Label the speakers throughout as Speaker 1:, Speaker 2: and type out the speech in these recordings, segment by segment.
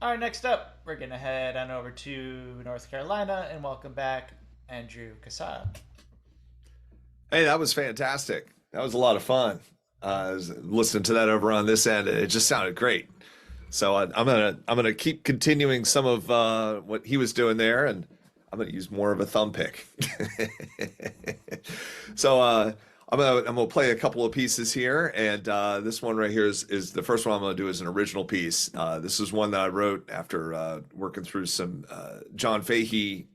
Speaker 1: All right, next up, we're going to head on over to North Carolina and welcome back Andrew Kasab.
Speaker 2: Hey, that was fantastic. That was a lot of fun. I was listening to that over on this end. It just sounded great. So I'm gonna keep continuing some of what he was doing there, and I'm gonna use more of a thumb pick. so I'm gonna play a couple of pieces here, and this one right here is the first one I'm gonna do is an original piece. This is one that I wrote after working through some John Fahey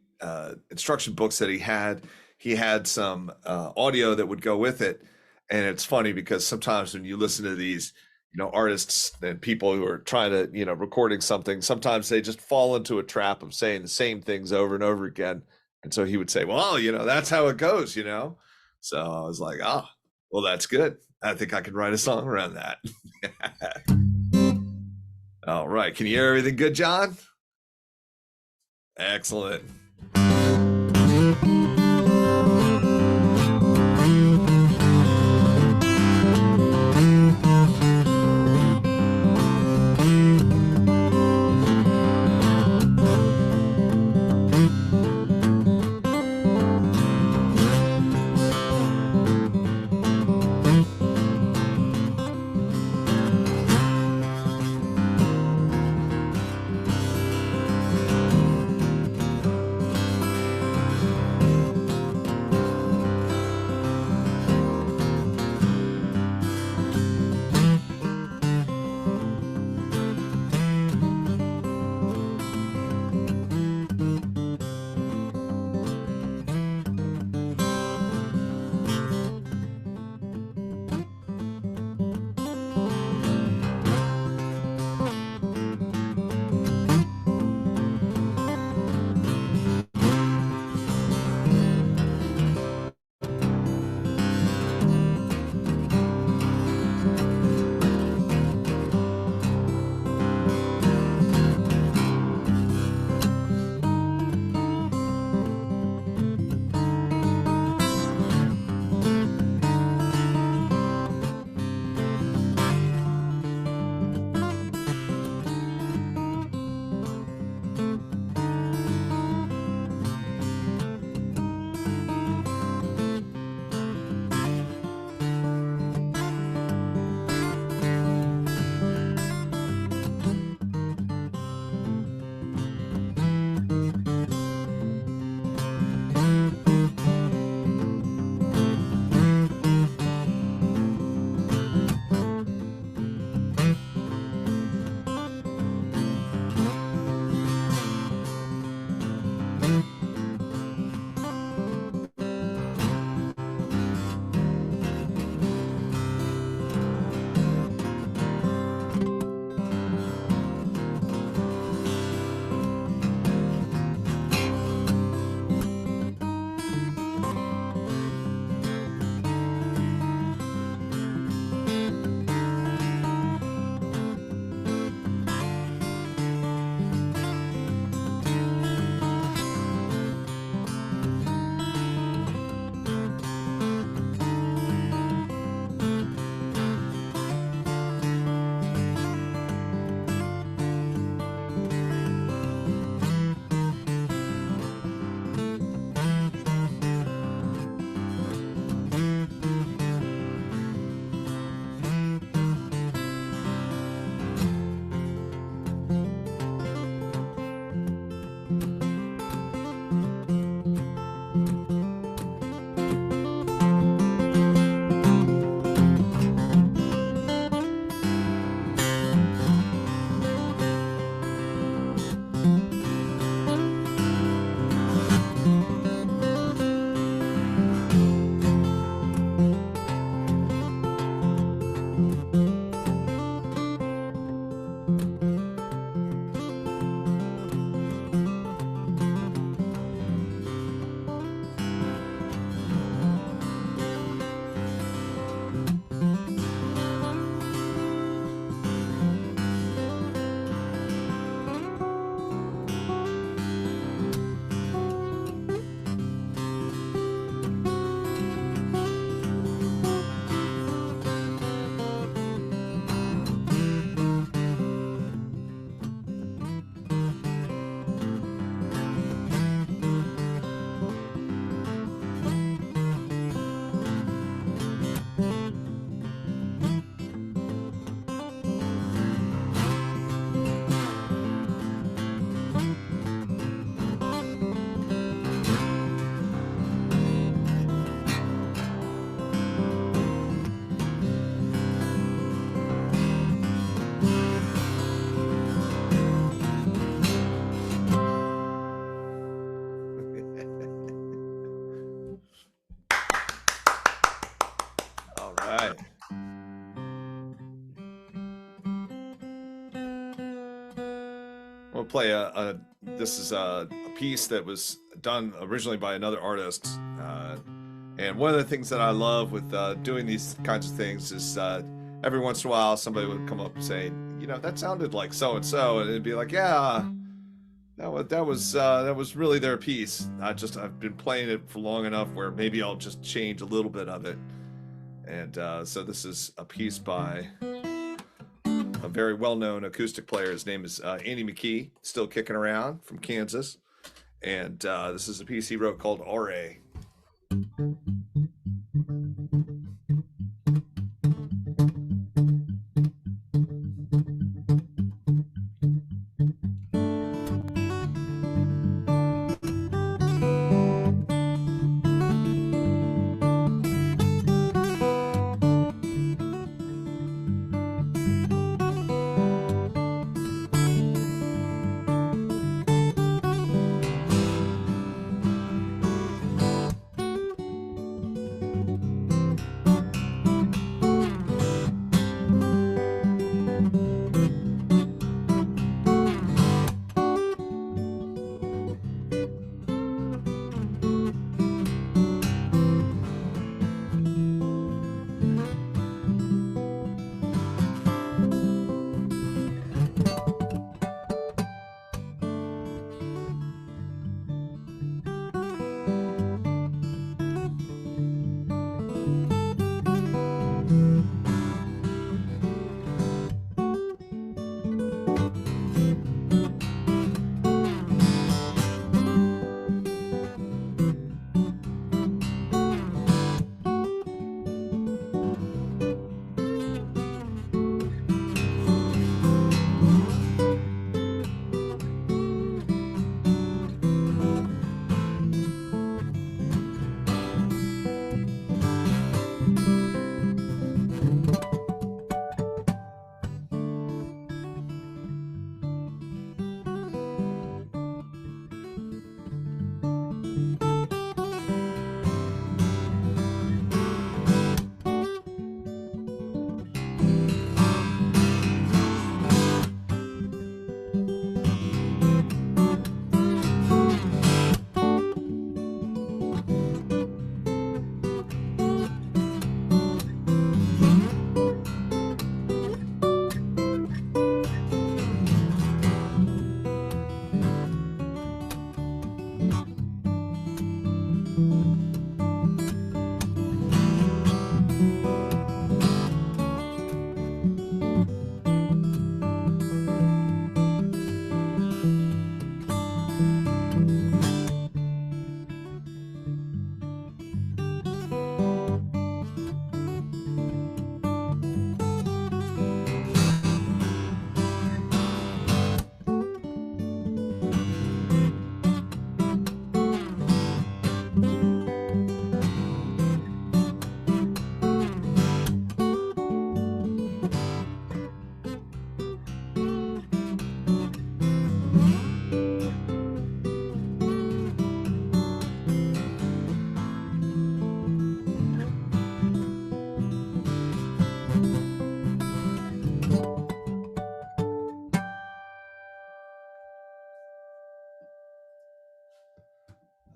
Speaker 2: instruction books that he had. He had some audio that would go with it, and it's funny because sometimes when you listen to these artists and people who are trying to recording something, sometimes they just fall into a trap of saying the same things over and over again. And so he would say, well, that's how it goes. So I was like, well, that's good. I think I could write a song around that. All right, can you hear everything good, John? Excellent. I'm gonna play a this is a piece that was done originally by another artist. And one of the things that I love with doing these kinds of things is every once in a while somebody would come up and say, that sounded like so and so, and it'd be like, yeah, that was really their piece. I've been playing it for long enough where maybe I'll just change a little bit of it. And so this is a piece by a very well-known acoustic player. His name is Andy McKee, still kicking around from Kansas. And this is a piece he wrote called R.A.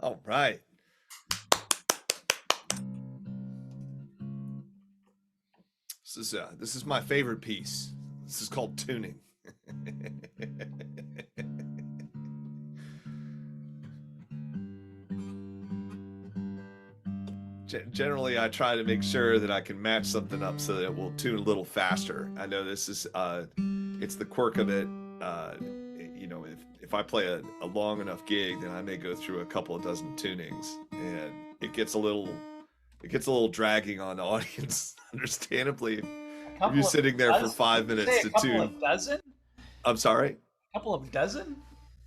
Speaker 2: All right. This is my favorite piece. This is called tuning. Generally, I try to make sure that I can match something up so that it will tune a little faster. I know this is it's the quirk of it. If I play a long enough gig, then I may go through a couple of dozen tunings, and it gets a little dragging on the audience, understandably.
Speaker 1: A
Speaker 2: If you're
Speaker 1: couple of
Speaker 2: sitting there for
Speaker 1: dozen?
Speaker 2: five
Speaker 1: Did you
Speaker 2: minutes
Speaker 1: say a
Speaker 2: to
Speaker 1: couple
Speaker 2: tune,
Speaker 1: of dozen?
Speaker 2: I'm sorry.
Speaker 1: A couple of dozen?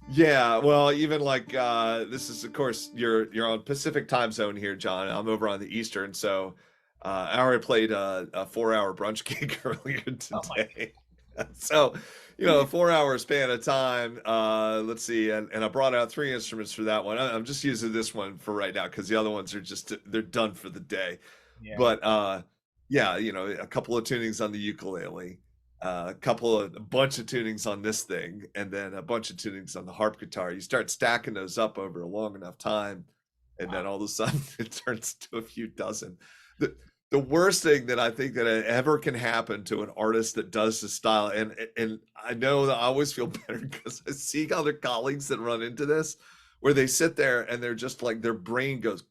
Speaker 2: Yeah, well, even like this is, of course, you're on Pacific time zone here, John. I'm over on the Eastern, so I already played a 4-hour brunch gig earlier
Speaker 1: Oh my
Speaker 2: today. So, a 4-hour span of time. Let's see, and I brought out three instruments for that one. I'm just using this one for right now because the other ones are they're done for the day.
Speaker 1: yeah.
Speaker 2: But yeah, a couple of tunings on the ukulele. a bunch of tunings on this thing, and then a bunch of tunings on the harp guitar. You start stacking those up over a long enough time, and then all of a sudden it turns to a few dozen. The worst thing that I think that ever can happen to an artist that does the style, and I know that I always feel better because I see other colleagues that run into this, where they sit there and they're just like, their brain goes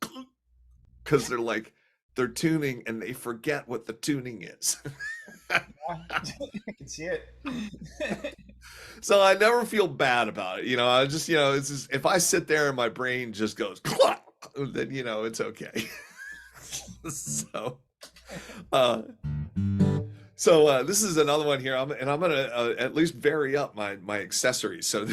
Speaker 2: because they're tuning and they forget what the tuning is.
Speaker 1: I can see it.
Speaker 2: So I never feel bad about it. I just, it's just, if I sit there and my brain just goes, then, it's okay. So, this is another one here. I'm going to at least vary up my accessories. So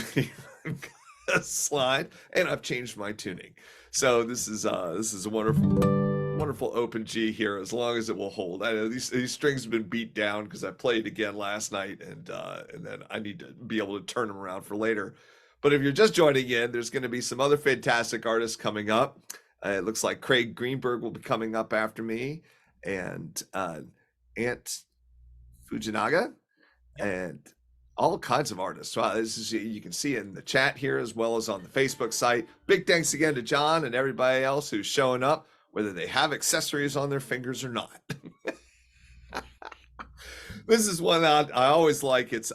Speaker 2: a slide, and I've changed my tuning. So this is a wonderful open G here, as long as it will hold. I know these strings have been beat down because I played again last night, and then I need to be able to turn them around for later. But if you're just joining in, there's going to be some other fantastic artists coming up. It looks like Craig Greenberg will be coming up after me, and Ant Fujinaga, and all kinds of artists. Wow, you can see it in the chat here as well as on the Facebook site. Big thanks again to John and everybody else who's showing up, whether they have accessories on their fingers or not. This is one that I always like. It's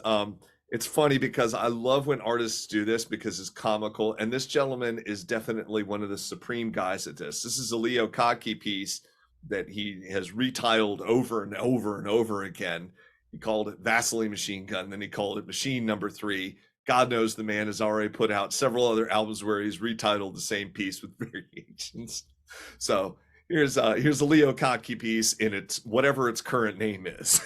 Speaker 2: funny because I love when artists do this because it's comical. And this gentleman is definitely one of the supreme guys at this. This is a Leo Kottke piece that he has retitled over and over and over again. He called it Vaseline Machine Gun, then he called it Machine Number 3. God knows the man has already put out several other albums where he's retitled the same piece with variations. So here's a Leo Kottke piece in its whatever its current name is.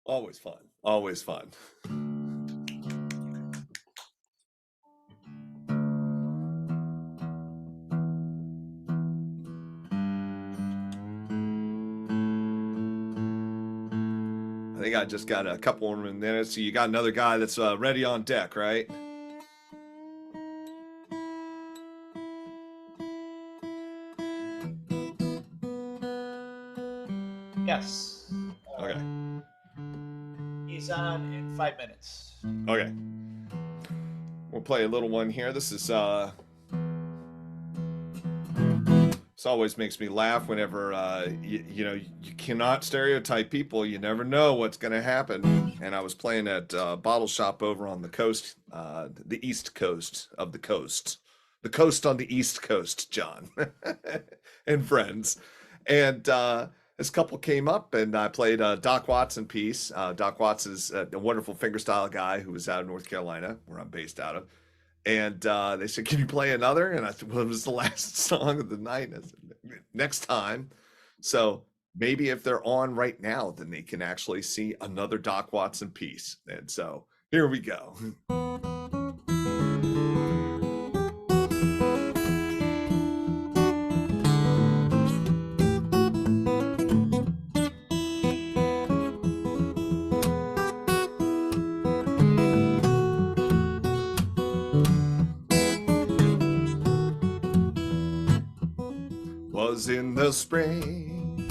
Speaker 2: Always fun. Always fun. I think I just got a couple more minutes. So you got another guy that's ready on deck, right?
Speaker 1: Yes.
Speaker 2: Okay.
Speaker 1: He's on in 5 minutes.
Speaker 2: Okay. We'll play a little one here. This always makes me laugh whenever you cannot stereotype people. You never know what's going to happen. And I was playing at Bottle Shop over on the coast, the east coast of the coast on the east coast, John, and friends. And this couple came up, and I played Doc Watson piece. Doc Watson is a wonderful fingerstyle guy who was out of North Carolina, where I'm based out of. And they said, "Can you play another?" And I said, "Well, it was the last song of the night." And I said, "Next time." So maybe if they're on right now, then they can actually see another Doc Watson piece. And so here we go. Was in the spring,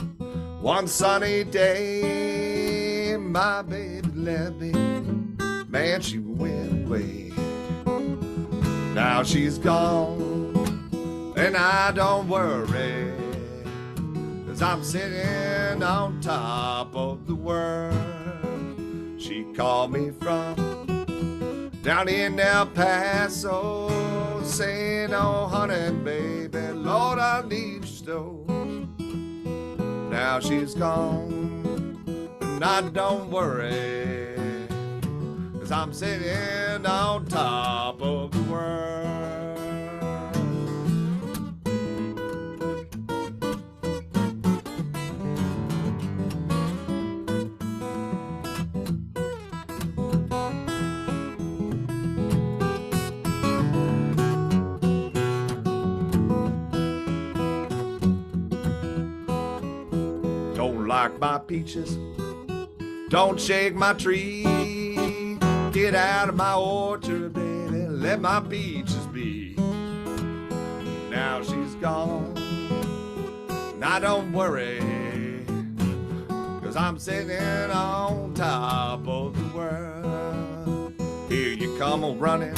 Speaker 2: one sunny day, my baby left me, man, she went away. Now she's gone, and I don't worry, 'cause I'm sitting on top of the world. She called me from down in El Paso, saying, "Oh, honey, baby, Lord, I need you so." Now she's gone, and I don't worry, 'cause I'm sitting on top of the world. Don't like my peaches, don't shake my tree. Get out of my orchard, baby, let my peaches be. Now she's gone, and I don't worry, 'cause I'm sitting on top of the world. Here you come a running,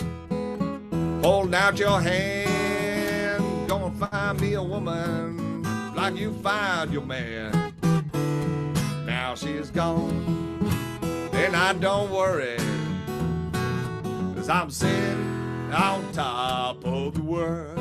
Speaker 2: holding out your hand, gonna find me a woman like you find your man. Now she's gone, and I don't worry, 'cause I'm sitting on top of the world.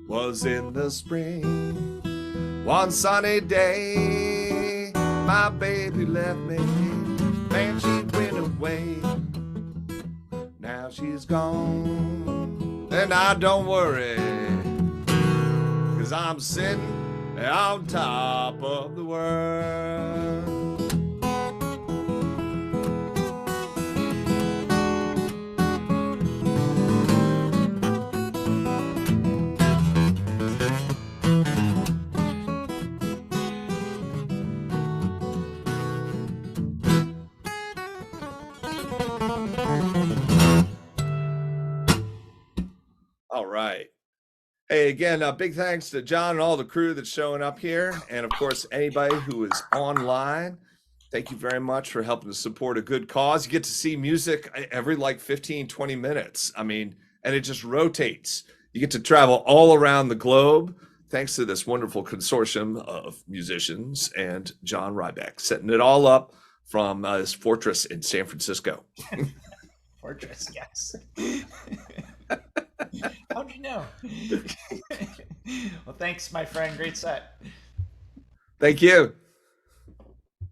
Speaker 2: Was in the spring, one sunny day, my baby left me, man, she went away. Now she's gone, and I don't worry, 'cause I'm sitting on top of the world. All right. Hey, again, big thanks to John and all the crew that's showing up here. And of course, anybody who is online, thank you very much for helping to support a good cause. You get to see music every like 15, 20 minutes. I mean, and it just rotates. You get to travel all around the globe thanks to this wonderful consortium of musicians and John Ryback setting it all up from this fortress in San Francisco.
Speaker 1: Fortress, yes. How'd you know? Well, thanks, my friend. Great set.
Speaker 2: Thank you.